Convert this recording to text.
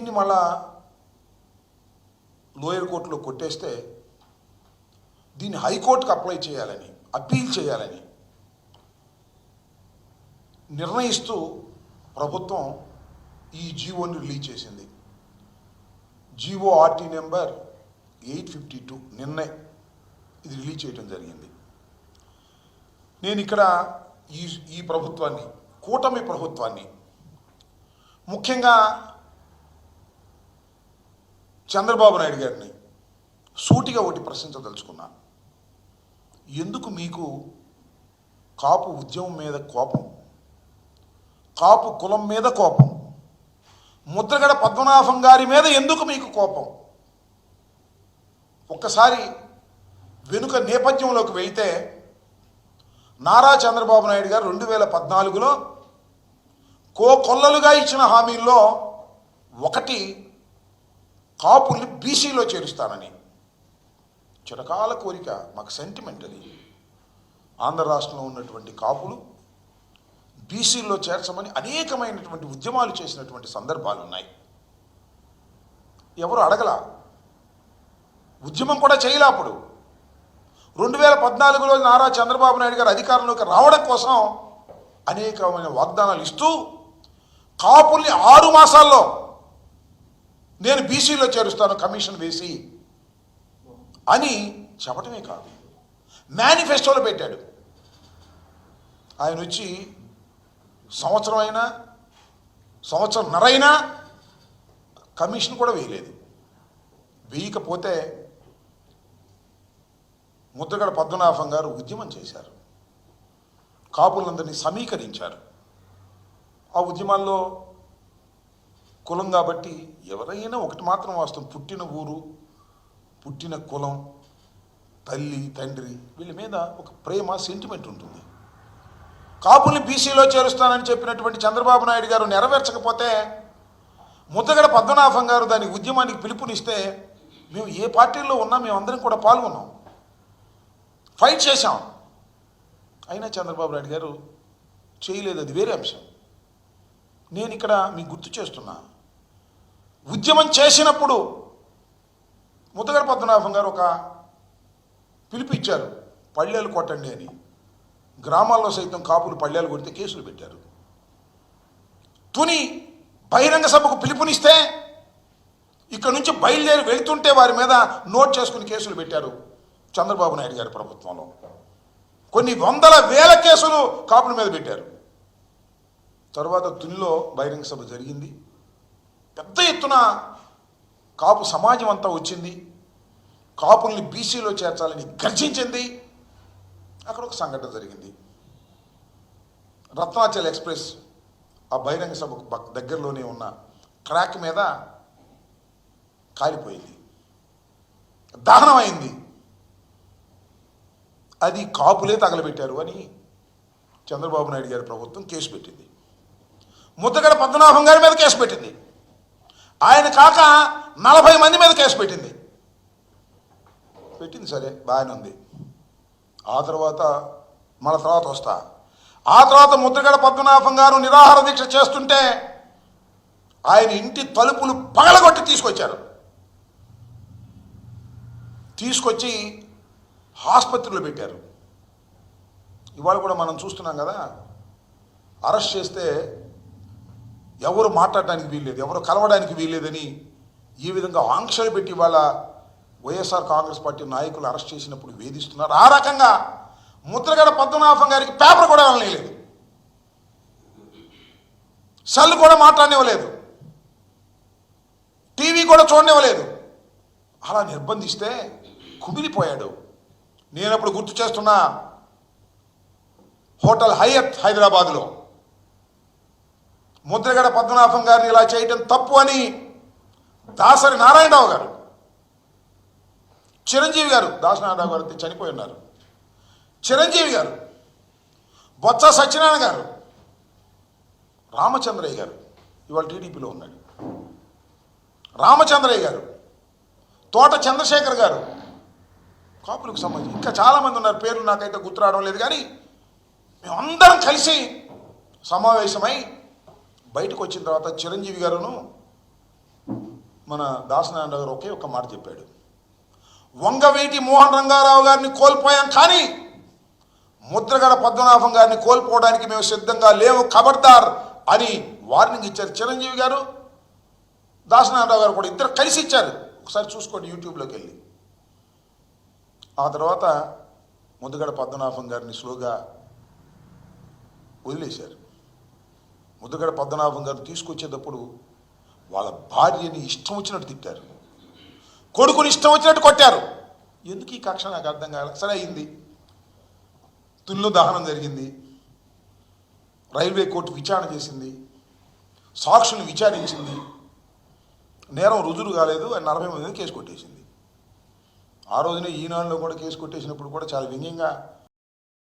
దీన్ని మళ్ళా లోయర్ కోర్టులో కొట్టేస్తే దీన్ని హైకోర్టుకు అప్లై చేయాలని, అప్పీల్ చేయాలని నిర్ణయిస్తూ ప్రభుత్వం ఈ జీవోని రిలీజ్ చేసింది. జీవో ఆర్టీ నెంబర్ 852 నిన్నే ఇది రిలీజ్ చేయడం జరిగింది. నేను ఇక్కడ ఈ ప్రభుత్వాన్ని, కూటమి ప్రభుత్వాన్ని, ముఖ్యంగా చంద్రబాబు నాయుడు గారిని సూటిగా ఒకటి ప్రశ్నించదలుచుకున్నా. ఎందుకు మీకు కాపు ఉద్యమం మీద కోపం, కాపు కులం మీద కోపం, ముద్రగడ పద్మనాభం గారి మీద ఎందుకు మీకు కోపం? ఒక్కసారి వెనుక నేపథ్యంలోకి వెళ్తే నారా చంద్రబాబు నాయుడు గారు 2014లో కొల్లలుగా ఇచ్చిన హామీల్లో ఒకటి కాపుల్ని బీసీలో చేరుస్తానని. చిరకాల కోరిక, మాకు సెంటిమెంట్ అది. ఆంధ్ర రాష్ట్రంలో ఉన్నటువంటి కాపులు బీసీల్లో చేర్చమని అనేకమైనటువంటి ఉద్యమాలు చేసినటువంటి సందర్భాలు ఉన్నాయి. ఎవరు అడగల, ఉద్యమం కూడా చేయలే. అప్పుడు 2014లో నారా చంద్రబాబు నాయుడు గారు అధికారంలోకి రావడం కోసం అనేకమైన వాగ్దానాలు ఇస్తూ కాపుల్ని 6 మాసాల్లో నేను బీసీలో చేరుస్తాను కమిషన్ వేసి అని చెప్పటమే కాదు, మేనిఫెస్టోలో పెట్టాడు. ఆయన వచ్చి సంవత్సరంన్నరైనా కమిషన్ కూడా వేయలేదు. వేయకపోతే ముద్రగడ పద్మనాభం గారు ఉద్యమం చేశారు, కాపులందరినీ సమీకరించారు. ఆ ఉద్యమాల్లో కులం కాబట్టి ఎవరైనా ఒకటి మాత్రం వాస్తవం, పుట్టిన ఊరు, పుట్టిన కులం, తల్లి తండ్రి వీళ్ళ మీద ఒక ప్రేమ, సెంటిమెంట్ ఉంటుంది. కాపుల్ని బీసీలో చేరుస్తానని చెప్పినటువంటి చంద్రబాబు నాయుడు గారు నెరవేర్చకపోతే ముద్రగడ పద్మనాభం గారు దాని ఉద్యమానికి పిలుపునిస్తే మేము ఏ పార్టీల్లో ఉన్నా మేమందరం కూడా పాల్గొన్నాం, ఫైట్ చేశాం. అయినా చంద్రబాబు నాయుడు గారు చేయలేదు, అది వేరే అంశం. నేను ఇక్కడ మీకు గుర్తు చేస్తున్నా, ఉద్యమం చేసినప్పుడు ముద్రగడ పద్మనాభం గారు ఒక పిలుపు ఇచ్చారు, పళ్ళేలు కొట్టండి అని. గ్రామాల్లో సైతం కాపులు పళ్ళేలు కొడితే కేసులు పెట్టారు. తుని బహిరంగ సభకు పిలుపునిస్తే ఇక్కడ నుంచి బయలుదేరి వెళ్తుంటే వారి మీద నోట్ చేసుకుని కేసులు పెట్టారు చంద్రబాబు నాయుడు గారి ప్రభుత్వంలో. కొన్ని వందల వేల కేసులు కాపుల మీద పెట్టారు. తర్వాత తునిలో బహిరంగ సభ జరిగింది, పెద్ద ఎత్తున కాపు సమాజం అంతా వచ్చింది, కాపుల్ని బీసీలో చేర్చాలని గర్జించింది. అక్కడ ఒక సంఘటన జరిగింది. రత్నాచల్ ఎక్స్ప్రెస్ ఆ బహిరంగ సభకు దగ్గరలోనే ఉన్న ట్రాక్ మీద కాలిపోయింది, దహనం అయింది. అది కాపులే తగలబెట్టారు అని చంద్రబాబు నాయుడు గారి ప్రభుత్వం కేసు పెట్టింది. ముద్రగడ పద్మనాభం గారి మీద కేసు పెట్టింది. ఆయన కాక 40 మంది మీద కేసు పెట్టింది. సరే, బాగానే ఉంది. ఆ తర్వాత వస్తా. ఆ తర్వాత ముద్రగడ పద్మనాభం గారు నిరాహార దీక్ష చేస్తుంటే ఆయన ఇంటి తలుపులు పగలగొట్టి తీసుకొచ్చి ఆసుపత్రిలో పెట్టారు. ఇవాళ కూడా మనం చూస్తున్నాం కదా, అరెస్ట్ చేస్తే ఎవరు మాట్లాడడానికి వీల్లేదు, ఎవరు కలవడానికి వీల్లేదని ఈ విధంగా ఆంక్షలు పెట్టి వాళ్ళ వైఎస్ఆర్ కాంగ్రెస్ పార్టీ నాయకులు అరెస్ట్ చేసినప్పుడు వేధిస్తున్నారు. ఆ రకంగా ముద్రగడ పద్మనాభం గారికి పేపర్ కూడా వెళ్ళలేదు, సెల్ కూడా మాట్లాడనివ్వలేదు, టీవీ కూడా చూడనివ్వలేదు. అలా నిర్బంధిస్తే కుమిలిపోయాడు. నేనప్పుడు గుర్తు చేస్తున్నా, హోటల్ హయత్ హైదరాబాద్లో ముద్రగడ పద్మనాభం గారిని ఇలా చేయటం తప్పు అని దాసరి నారాయణరావు గారు, చిరంజీవి గారు, దాసనారాయణరావు గారు చనిపోయి ఉన్నారు, చిరంజీవి గారు, బొత్స సత్యనారాయణ గారు, రామచంద్రయ్య గారు, ఇవాళ టీడీపీలో ఉన్నాడు, రామచంద్రయ్య గారు, తోట చంద్రశేఖర్ గారు, కాపులకు సంబంధించి ఇంకా చాలామంది ఉన్నారు, పేర్లు నాకైతే గుర్తు రావడం లేదు. కానీ మేమందరం కలిసి సమావేశమై బయటకు వచ్చిన తర్వాత చిరంజీవి గారును మన దాసనారాయణ గారు ఒకే ఒక్క మాట చెప్పాడు, వంగవీటి మోహన్ రంగారావు గారిని కోల్పోయాం కానీ ముద్రగడ పద్మనాభం గారిని కోల్పోవడానికి మేము సిద్ధంగా లేవు, ఖబర్దార్ అని వార్నింగ్ ఇచ్చారు. చిరంజీవి గారు దాసనారాయణరావు గారు కూడా ఇద్దరు కలిసి ఇచ్చారు. ఒకసారి చూసుకోండి యూట్యూబ్లోకి వెళ్ళి. ఆ తర్వాత ముద్రగడ పద్మనాభం గారిని స్లోగా వదిలేశారు. ముద్రగడ పద్మనాభం గారు తీసుకొచ్చేటప్పుడు వాళ్ళ భార్యని ఇష్టం వచ్చినట్టు తిట్టారు, కొడుకుని ఇష్టం వచ్చినట్టు కొట్టారు. ఎందుకు ఈ కక్ష నాకు అర్థం కాలే. సరే అయింది, తుల్లో దహనం జరిగింది, రైల్వే కోర్టు విచారణ చేసింది, సాక్షులు విచారించింది, నేరం రుజువు కాలేదు అని 40 మంది కేసు కొట్టేసింది. ఆ రోజునే ఈనాడులో కూడా కేసు కొట్టేసినప్పుడు కూడా చాలా వ్యంగ్యంగా